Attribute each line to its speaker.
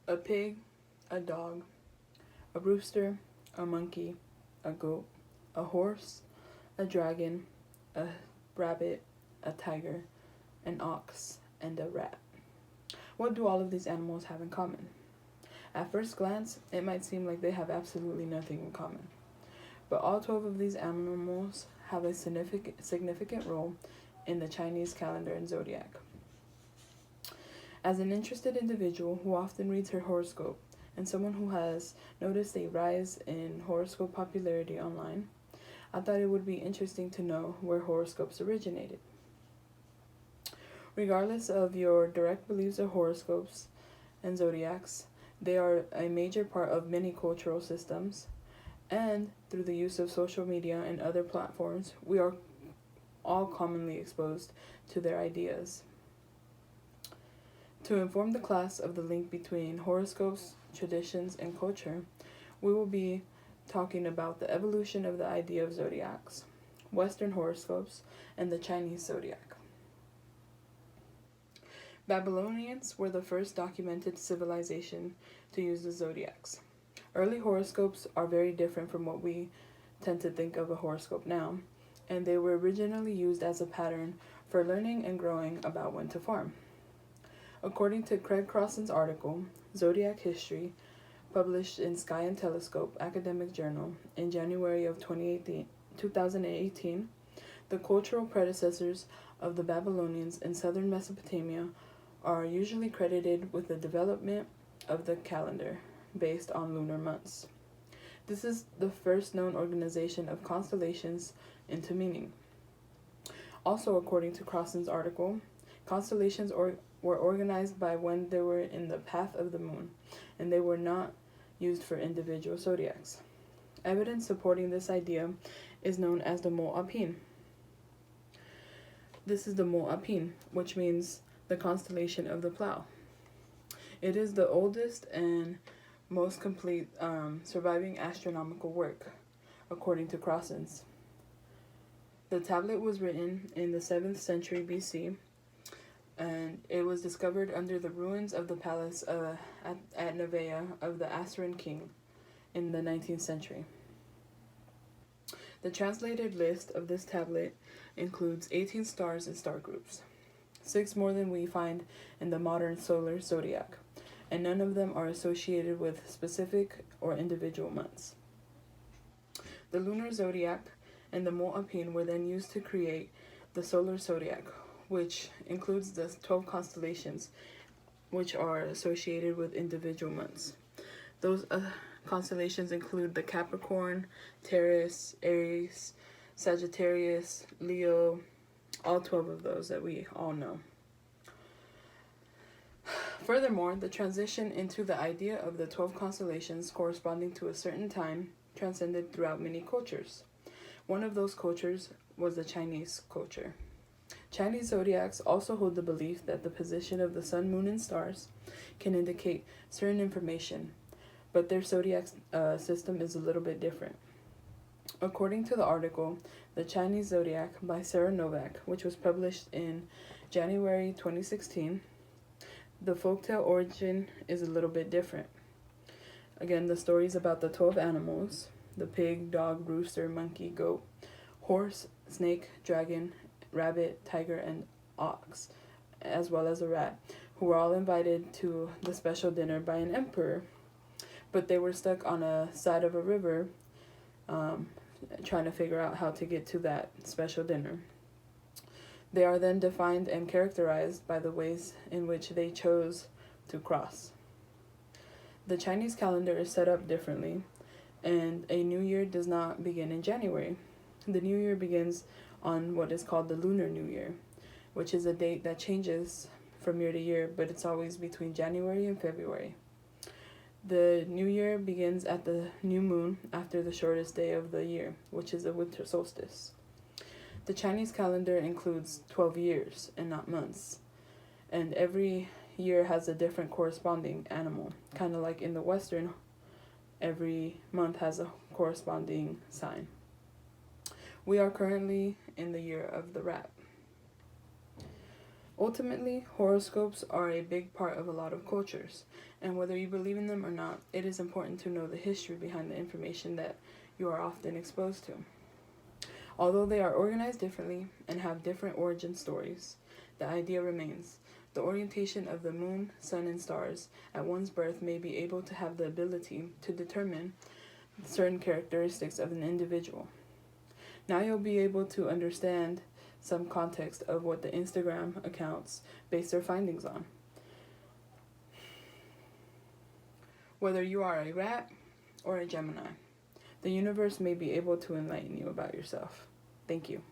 Speaker 1: A pig, a dog, a rooster, a monkey, a goat, a horse, a dragon, a rabbit, a tiger, an ox, and a rat. What do all of these animals have in common? At first glance, it might seem like they have absolutely nothing in common. But all 12 of these animals have a significant role in the Chinese calendar and zodiac. As an interested individual who often reads her horoscope, and someone who has noticed a rise in horoscope popularity online, I thought it would be interesting to know where horoscopes originated. Regardless of your direct beliefs of horoscopes and zodiacs, they are a major part of many cultural systems, and through the use of social media and other platforms, we are all commonly exposed to their ideas. To inform the class of the link between horoscopes, traditions, and culture, we will be talking about the evolution of the idea of zodiacs, Western horoscopes, and the Chinese zodiac. Babylonians were the first documented civilization to use the zodiacs. Early horoscopes are very different from what we tend to think of a horoscope now, and they were originally used as a pattern for learning and growing about when to farm. According to Craig Crossan's article, Zodiac History, published in Sky and Telescope Academic Journal in January of 2018, the cultural predecessors of the Babylonians in southern Mesopotamia are usually credited with the development of the calendar based on lunar months. This is the first known organization of constellations into meaning. Also, according to Crossan's article, constellations were organized by when they were in the path of the moon, and they were not used for individual zodiacs. Evidence supporting this idea is known as the Mot Apin. This is the Mot Apin, which means the constellation of the plow. It is the oldest and most complete surviving astronomical work, according to Crossan's. The tablet was written in the 7th century BC, and it was discovered under the ruins of the palace at Nevea of the Assyrian king in the 19th century. The translated list of this tablet includes 18 stars and star groups, 6 more than we find in the modern solar zodiac, and none of them are associated with specific or individual months. The lunar zodiac and the Mot Apin were then used to create the solar zodiac, which includes the 12 constellations, which are associated with individual months. Those constellations include the Capricorn, Taurus, Aries, Sagittarius, Leo, all 12 of those that we all know. Furthermore, the transition into the idea of the 12 constellations corresponding to a certain time transcended throughout many cultures. One of those cultures was the Chinese culture. Chinese zodiacs also hold the belief that the position of the sun, moon, and stars can indicate certain information, but their zodiac system is a little bit different. According to the article, The Chinese Zodiac by Sarah Novak, which was published in January 2016, the folktale origin is a little bit different. Again, the story is about the 12 animals: the pig, dog, rooster, monkey, goat, horse, snake, dragon, rabbit, tiger, and ox, as well as a rat, who were all invited to the special dinner by an emperor. But they were stuck on a side of a river trying to figure out how to get to that special dinner. They are then defined and characterized by the ways in which they chose to cross. The Chinese calendar is set up differently, and a new year does not begin in January. The new year begins on what is called the Lunar New Year, which is a date that changes from year to year, but it's always between January and February. The new year begins at the new moon after the shortest day of the year, which is the winter solstice. The Chinese calendar includes 12 years and not months, and every year has a different corresponding animal, kind of like in the Western, every month has a corresponding sign. We are currently in the year of the rat. Ultimately, horoscopes are a big part of a lot of cultures, and whether you believe in them or not, it is important to know the history behind the information that you are often exposed to. Although they are organized differently and have different origin stories, the idea remains. The orientation of the moon, sun, and stars at one's birth may be able to have the ability to determine certain characteristics of an individual. Now you'll be able to understand some context of what the Instagram accounts base their findings on. Whether you are a rat or a Gemini, the universe may be able to enlighten you about yourself. Thank you.